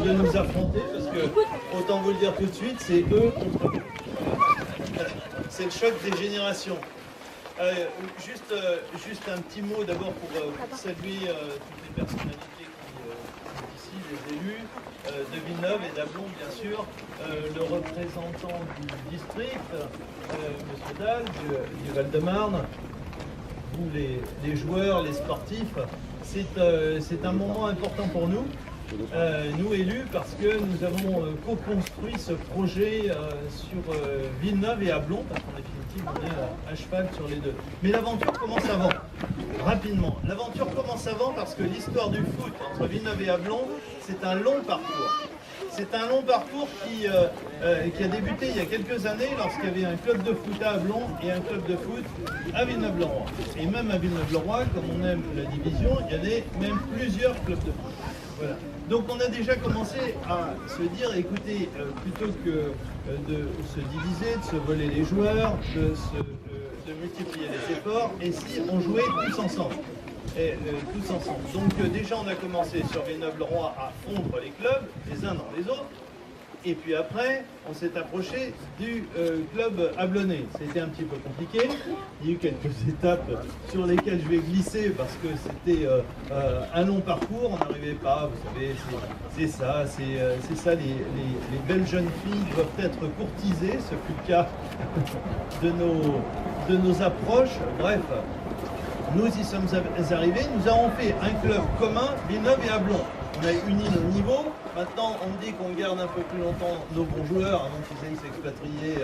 de nous affronter, parce que, autant vous le dire tout de suite, c'est eux contre nous. C'est le choc des générations. Juste un petit mot d'abord pour saluer toutes les personnalités qui sont ici, les élus de Villeneuve et d'Ablon, bien sûr, le représentant du district, M. Dahl, du Val-de-Marne, vous les joueurs, les sportifs. C'est un moment important pour nous. Nous élus, parce que nous avons co-construit ce projet sur Villeneuve et Ablon, parce qu'en définitive on est à cheval sur les deux. Mais l'aventure commence avant, rapidement. L'aventure commence avant parce que l'histoire du foot entre Villeneuve et Ablon, c'est un long parcours. C'est un long parcours qui a débuté il y a quelques années lorsqu'il y avait un club de foot à Ablon et un club de foot à Villeneuve-le-Roi. Et même à Villeneuve-le-Roi, comme on aime la division, il y avait même plusieurs clubs de foot. Voilà. Donc on a déjà commencé à se dire, écoutez, plutôt que de se diviser, de se voler les joueurs, de multiplier les efforts, et si on jouait tous ensemble. Tous ensemble. Donc déjà on a commencé sur Villeneuve-le-Roi à fondre les clubs, les uns dans les autres. Et puis après, on s'est approché du club ablonnais. C'était un petit peu compliqué. Il y a eu quelques étapes sur lesquelles je vais glisser parce que c'était un long parcours. On n'arrivait pas, vous savez, c'est ça. Les belles jeunes filles doivent être courtisées. Ce fut le cas de nos approches. Bref, nous y sommes arrivés. Nous avons fait un club commun, Villeneuve et Ablon. On a uni nos niveaux. Maintenant, on dit qu'on garde un peu plus longtemps nos bons joueurs avant qu'ils aillent s'expatrier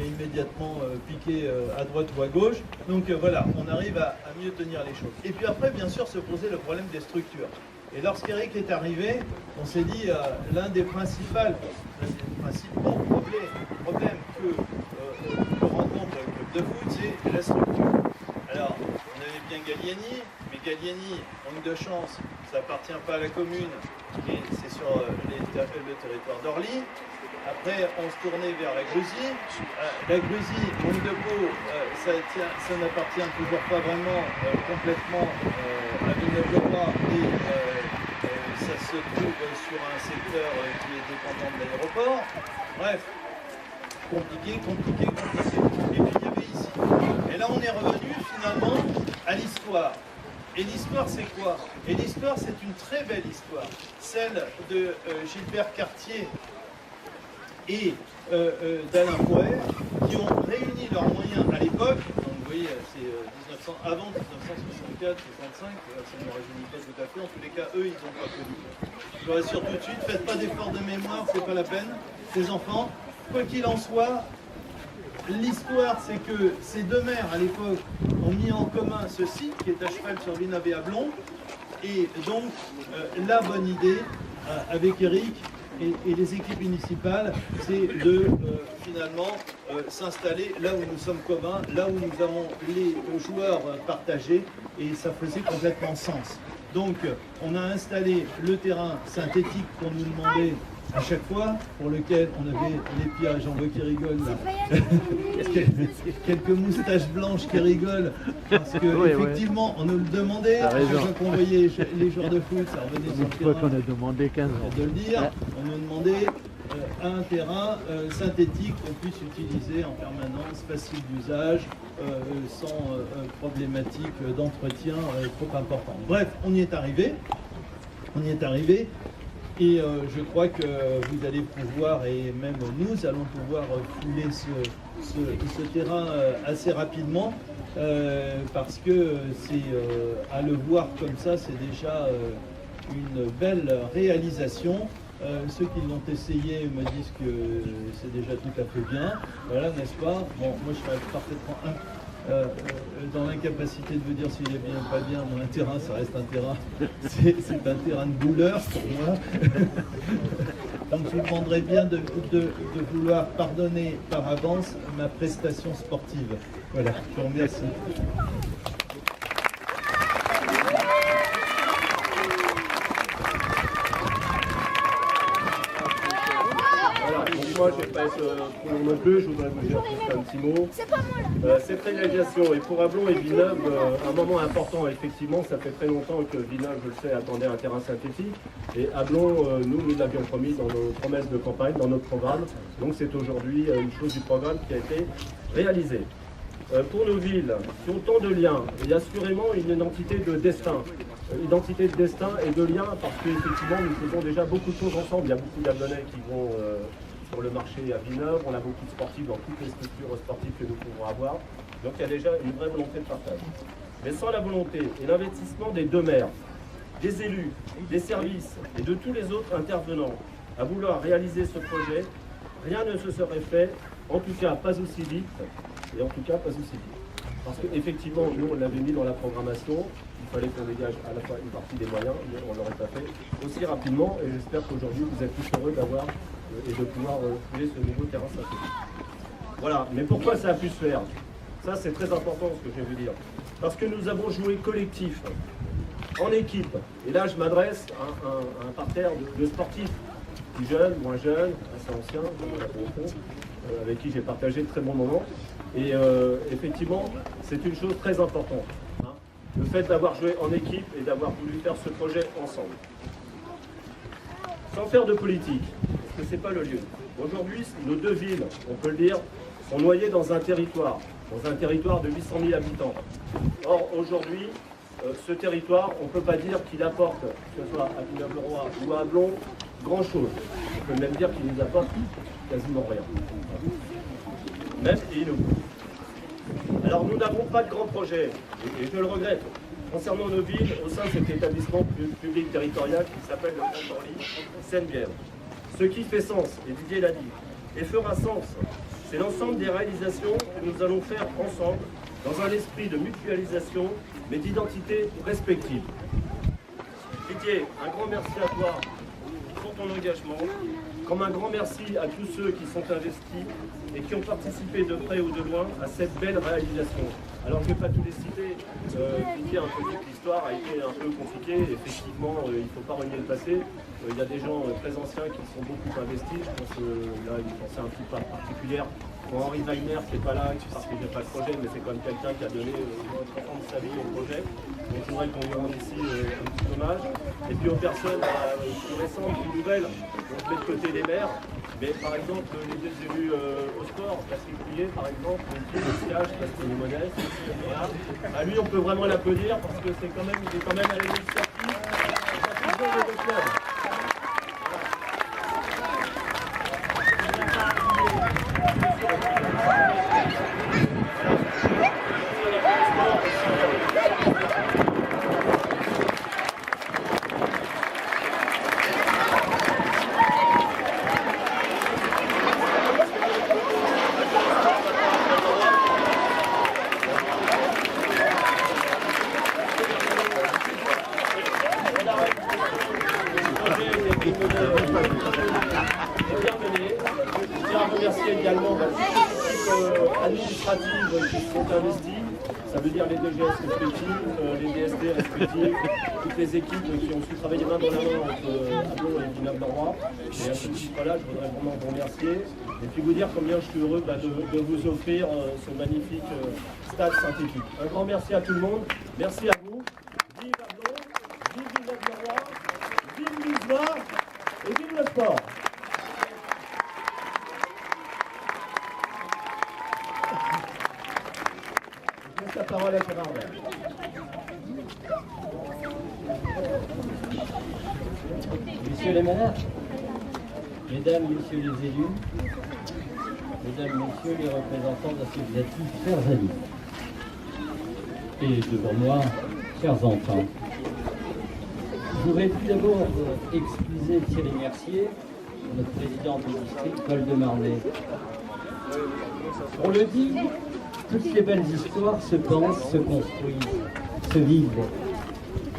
immédiatement, piquer à droite ou à gauche. Donc voilà, on arrive à mieux tenir les choses. Et puis après, bien sûr, se posait le problème des structures. Et lorsqu'Eric est arrivé, on s'est dit l'un des principaux problèmes que rencontre le club de foot, c'est la structure. Alors, on avait bien Galliani, mais Galliani, manque de chance, ça appartient pas à la commune, et c'est sur le territoire d'Orly. Après, on se tournait vers la Gruzie. La Gruzie, manque de peau, ça n'appartient toujours pas vraiment complètement à Villeneuve-le-Roi, et ça se trouve sur un secteur qui est dépendant de l'aéroport. Bref, compliqué. Et puis il y avait ici. Et là, on est revenu finalement à l'histoire. Et l'histoire, c'est quoi? Et l'histoire, c'est une très belle histoire. Celle de Gilbert Cartier et d'Alain Poher, qui ont réuni leurs moyens à l'époque. Donc vous voyez, c'est avant 1964, 65, ça ne me rajeunit pas tout à fait. En tous les cas, eux, ils n'ont pas connu. Je vous rassure tout de suite, faites pas d'efforts de mémoire, c'est pas la peine. Les enfants, quoi qu'il en soit, l'histoire, c'est que ces deux maires, à l'époque, ont mis en commun ce site qui est à cheval sur Villeneuve et Ablon. Et donc, la bonne idée, avec Eric et les équipes municipales, c'est de finalement s'installer là où nous sommes communs, là où nous avons les joueurs partagés, et ça faisait complètement sens. Donc, on a installé le terrain synthétique qu'on nous demandait à chaque fois, pour lequel on avait les Pierre et Jean-Louis qui rigolent, quelques moustaches blanches qui rigolent, parce que oui, effectivement, on nous le demandait, à chaque fois qu'on voyait les joueurs de foot, ça revenait sur le terrain. Qu'on a demandé 15 ans. De le dire, on nous demandait un terrain synthétique qu'on puisse utiliser en permanence, facile d'usage, sans problématique d'entretien trop importante. Bref, on y est arrivé. Et je crois que vous allez pouvoir, et même nous allons pouvoir fouler ce terrain assez rapidement, parce que à le voir comme ça, c'est déjà une belle réalisation. Ceux qui l'ont essayé me disent que c'est déjà tout à fait bien. Voilà, n'est-ce pas? Bon, moi je serais parfaitement dans l'incapacité de vous dire s'il est bien ou pas bien. Un terrain, ça reste un terrain. C'est un terrain de douleur pour moi. Donc je vous demanderai bien de vouloir pardonner par avance ma prestation sportive. Voilà, je vous remercie. moi, je ne vais pas être trop long non plus, je voudrais vous dire juste un petit mot. Cette réalisation, et pour Ablon et Villeneuve, un moment important, effectivement, ça fait très longtemps que Villeneuve, je le sais, attendait un terrain synthétique. Et Ablon, nous l'avions promis dans nos promesses de campagne, dans notre programme. Donc c'est aujourd'hui une chose du programme qui a été réalisée. Pour nos villes qui ont tant de liens, il y a assurément une identité de destin. Identité de destin et de lien parce qu'effectivement nous faisons déjà beaucoup de choses ensemble. Il y a beaucoup d'Ablonnais qui vont sur le marché à Villeneuve, on a beaucoup de sportifs dans toutes les structures sportives que nous pouvons avoir. Donc il y a déjà une vraie volonté de partage. Mais sans la volonté et l'investissement des deux maires, des élus, des services et de tous les autres intervenants à vouloir réaliser ce projet, rien ne se serait fait, en tout cas pas aussi vite et en tout cas pas aussi vite. Parce qu'effectivement, nous on l'avait mis dans la programmation, il fallait qu'on dégage à la fois une partie des moyens, mais on ne l'aurait pas fait aussi rapidement et j'espère qu'aujourd'hui vous êtes tous heureux d'avoir et de pouvoir trouver ce nouveau terrain synthétique. Voilà, mais pourquoi ça a pu se faire? Ça c'est très important ce que je vais vous dire. Parce que nous avons joué collectif, en équipe. Et là je m'adresse à un parterre de sportifs, plus jeunes, moins jeunes, assez anciens, avec qui j'ai partagé de très bons moments. Et effectivement, c'est une chose très importante. Hein, le fait d'avoir joué en équipe et d'avoir voulu faire ce projet ensemble. Sans faire de politique, parce que ce n'est pas le lieu. Aujourd'hui, nos deux villes, on peut le dire, sont noyées dans un territoire de 800 000 habitants. Or, aujourd'hui, ce territoire, on ne peut pas dire qu'il apporte, que ce soit à Villeneuve-le-Roi ou à Ablon, grand-chose. On peut même dire qu'il nous apporte quasiment rien. Même et nous. Alors nous n'avons pas de grand projet, et je le regrette, concernant nos villes au sein de cet établissement public territorial qui s'appelle le Grand Orly Seine-Bièvre. Ce qui fait sens, et Didier l'a dit, et fera sens, c'est l'ensemble des réalisations que nous allons faire ensemble, dans un esprit de mutualisation, mais d'identité respective. Didier, un grand merci à toi pour ton engagement, comme un grand merci à tous ceux qui sont investis et qui ont participé de près ou de loin à cette belle réalisation. Alors je ne vais pas tous les citer, Didier a un peu dit que l'histoire a été un peu compliquée, effectivement il ne faut pas renier le passé. Il y a des gens très anciens qui sont beaucoup investis, je pense que là une pensée un petit peu particulière. Bon, Henri Weiner, qui n'est pas là, qui ne partageait pas le projet, mais c'est quand même quelqu'un qui a donné notre temps de sa vie au projet. Donc je voudrais qu'on lui rende ici un petit hommage. Et puis aux personnes plus récentes, plus nouvelles, on met de côté les maires, mais par exemple les deux élus au sport, Patrick Pouillet par exemple, le siège, parce qu'il est modeste, voilà. À lui on peut vraiment l'applaudir parce que c'est quand même, il est quand même à l'initiative de club. Ça veut dire les DGS respectifs, les DST respectifs, toutes les équipes qui ont su travailler main dans la main entre Ablon et Villeneuve-le-Roi. Et à ce titre-là, je voudrais vraiment vous remercier et puis vous dire combien je suis heureux de vous offrir ce magnifique stade synthétique. Un grand merci à tout le monde, merci à vous. Vive Ablon, vive Villeneuve-le-Roi, vive l'USMA et vive le sport. La parole à Gérard Vert. Messieurs les maires, mesdames, messieurs les élus, mesdames, messieurs les représentants associatifs, chers amis, et devant moi, chers enfants, je voudrais tout d'abord excuser Thierry Mercier, notre président du district Val-de-Marnay. On le dit, toutes les belles histoires se pensent, se construisent, se vivent.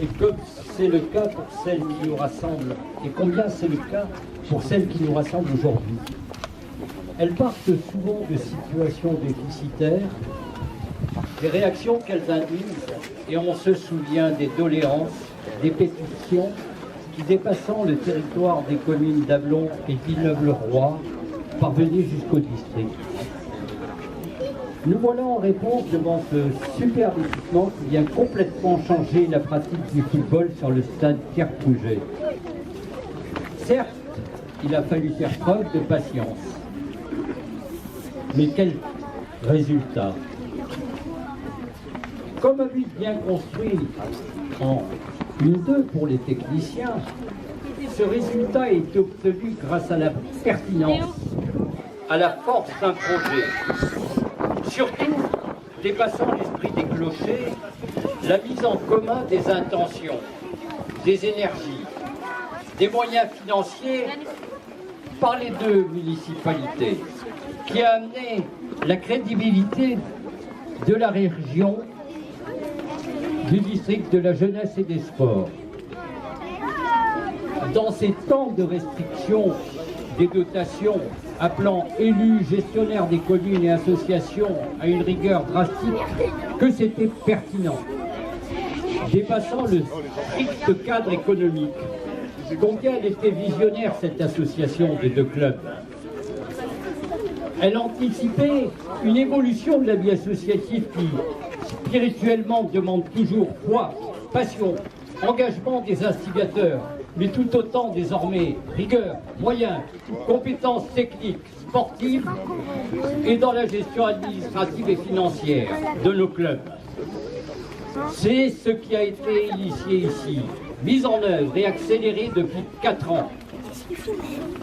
Et comme c'est le cas pour celles qui nous rassemblent, et combien c'est le cas pour celles qui nous rassemblent aujourd'hui, elles partent souvent de situations déficitaires, des réactions qu'elles induisent, et on se souvient des doléances, des pétitions qui, dépassant le territoire des communes d'Ablon et Villeneuve-le-Roi, parvenez jusqu'au district. Nous voilà en réponse devant ce super équipement qui vient complètement changer la pratique du football sur le stade Pierre Pouget. Certes, il a fallu faire preuve de patience. Mais quel résultat! Comme un but bien construit en 1-2 pour les techniciens, ce résultat est obtenu grâce à la pertinence, à la force d'un projet. Surtout, dépassant l'esprit des clochers, la mise en commun des intentions, des énergies, des moyens financiers par les deux municipalités, qui a amené la crédibilité de la région, du district de la jeunesse et des sports. Dans ces temps de restriction des dotations, appelant élus, gestionnaires des communes et associations à une rigueur drastique, que c'était pertinent. Dépassant le strict cadre économique, combien elle était visionnaire cette association des deux clubs. Elle anticipait une évolution de la vie associative qui, spirituellement, demande toujours foi, passion, engagement des instigateurs, mais tout autant désormais rigueur, moyens, compétences techniques, sportives et dans la gestion administrative et financière de nos clubs. C'est ce qui a été initié ici, mis en œuvre et accéléré depuis 4 ans,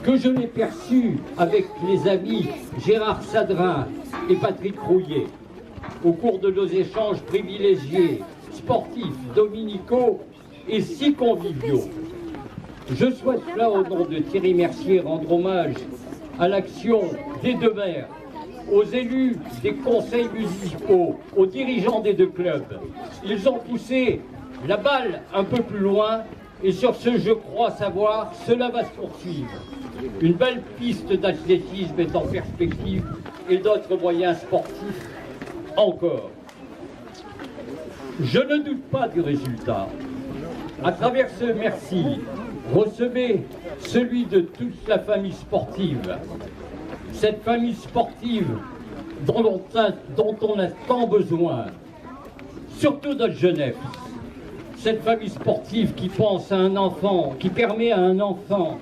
que je l'ai perçu avec les amis Gérard Sadrin et Patrick Rouillet, au cours de nos échanges privilégiés, sportifs, dominicaux et si conviviaux. Je souhaite là, au nom de Thierry Mercier, rendre hommage à l'action des deux maires, aux élus des conseils municipaux, aux dirigeants des deux clubs. Ils ont poussé la balle un peu plus loin et sur ce, je crois savoir, cela va se poursuivre. Une belle piste d'athlétisme est en perspective et d'autres moyens sportifs encore. Je ne doute pas du résultat. À travers ce merci, recevez celui de toute la famille sportive. Cette famille sportive dont on a tant besoin, surtout notre jeunesse. Cette famille sportive qui pense à un enfant, qui permet à un enfant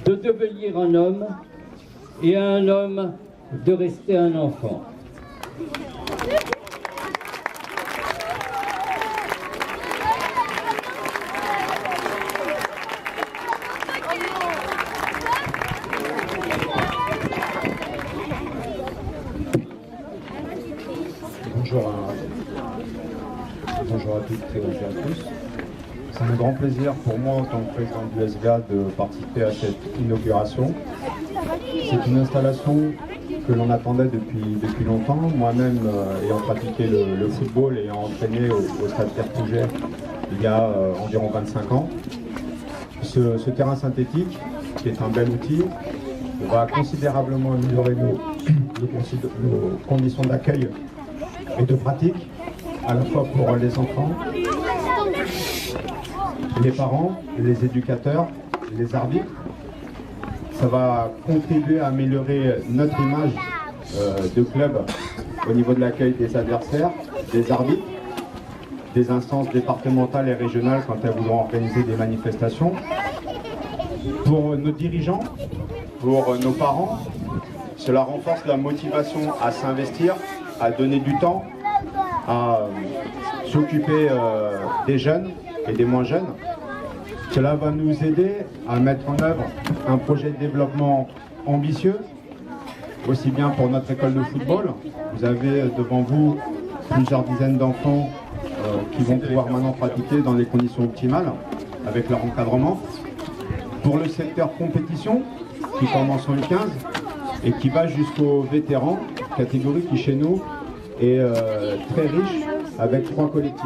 de devenir un homme et à un homme de rester un enfant. Bonjour à toutes et à tous. C'est un grand plaisir pour moi en tant que président du SGA de participer à cette inauguration. C'est une installation que l'on attendait depuis longtemps. Moi-même ayant pratiqué le football et ayant entraîné au stade Pierre Pouget il y a environ 25 ans. Ce terrain synthétique, qui est un bel outil, va considérablement améliorer nos conditions d'accueil et de pratique, à la fois pour les enfants, les parents, les éducateurs, les arbitres. Ça va contribuer à améliorer notre image de club au niveau de l'accueil des adversaires, des arbitres, des instances départementales et régionales quand elles voudront organiser des manifestations. Pour nos dirigeants, pour nos parents, cela renforce la motivation à s'investir, à donner du temps, à s'occuper des jeunes et des moins jeunes. Cela va nous aider à mettre en œuvre un projet de développement ambitieux, aussi bien pour notre école de football. Vous avez devant vous plusieurs dizaines d'enfants qui vont pouvoir maintenant pratiquer dans les conditions optimales avec leur encadrement. Pour le secteur compétition, qui commence en U15 et qui va jusqu'aux vétérans, catégorie qui chez nous est très riche avec 3 collectifs.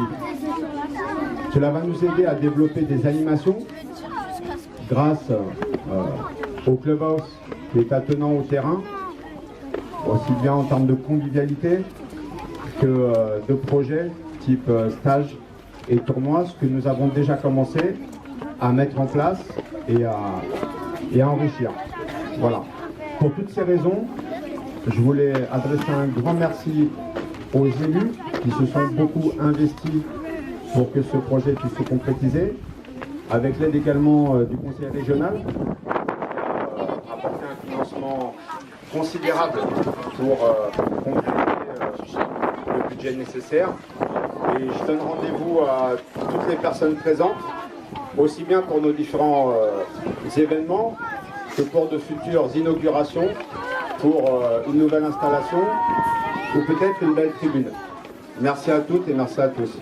Cela va nous aider à développer des animations grâce au clubhouse qui est attenant au terrain, aussi bien en termes de convivialité que de projets type stage et tournois, ce que nous avons déjà commencé à mettre en place et à enrichir. Voilà. Pour toutes ces raisons, je voulais adresser un grand merci aux élus qui se sont beaucoup investis pour que ce projet puisse se concrétiser, avec l'aide également du conseil régional, qui a apporté un financement considérable pour compléter le budget nécessaire. Et je donne rendez-vous à toutes les personnes présentes, aussi bien pour nos différents événements que pour de futures inaugurations, pour une nouvelle installation ou peut-être une belle tribune. Merci à toutes et merci à tous.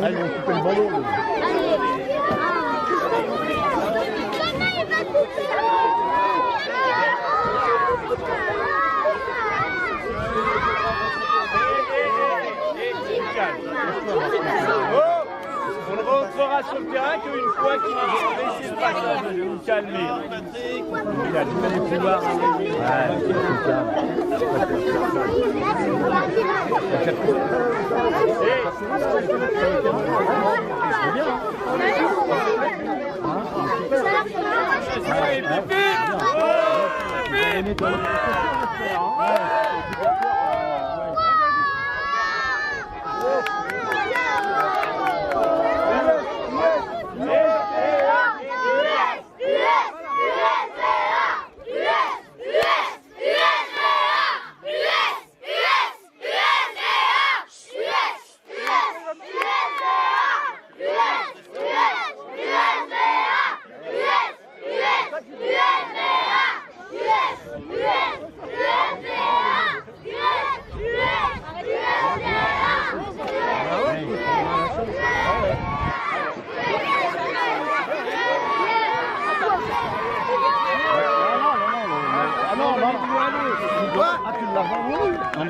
Allez, on coupe le ballon. On ne rentrera sur le terrain qu'une fois qu'il va laisser le passage. Je vais vous calmer. Il a tout le pouvoir.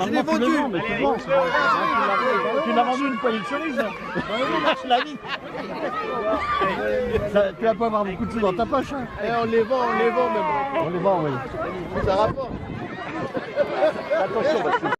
Je l'ai vendu. Tu l'as vendu une poignée de cerises. Je l'ai mis. Tu vas pas avoir beaucoup de sous dans ta poche. Hein. Et on les vend même. On les vend, oui. Ça rapporte. Attention.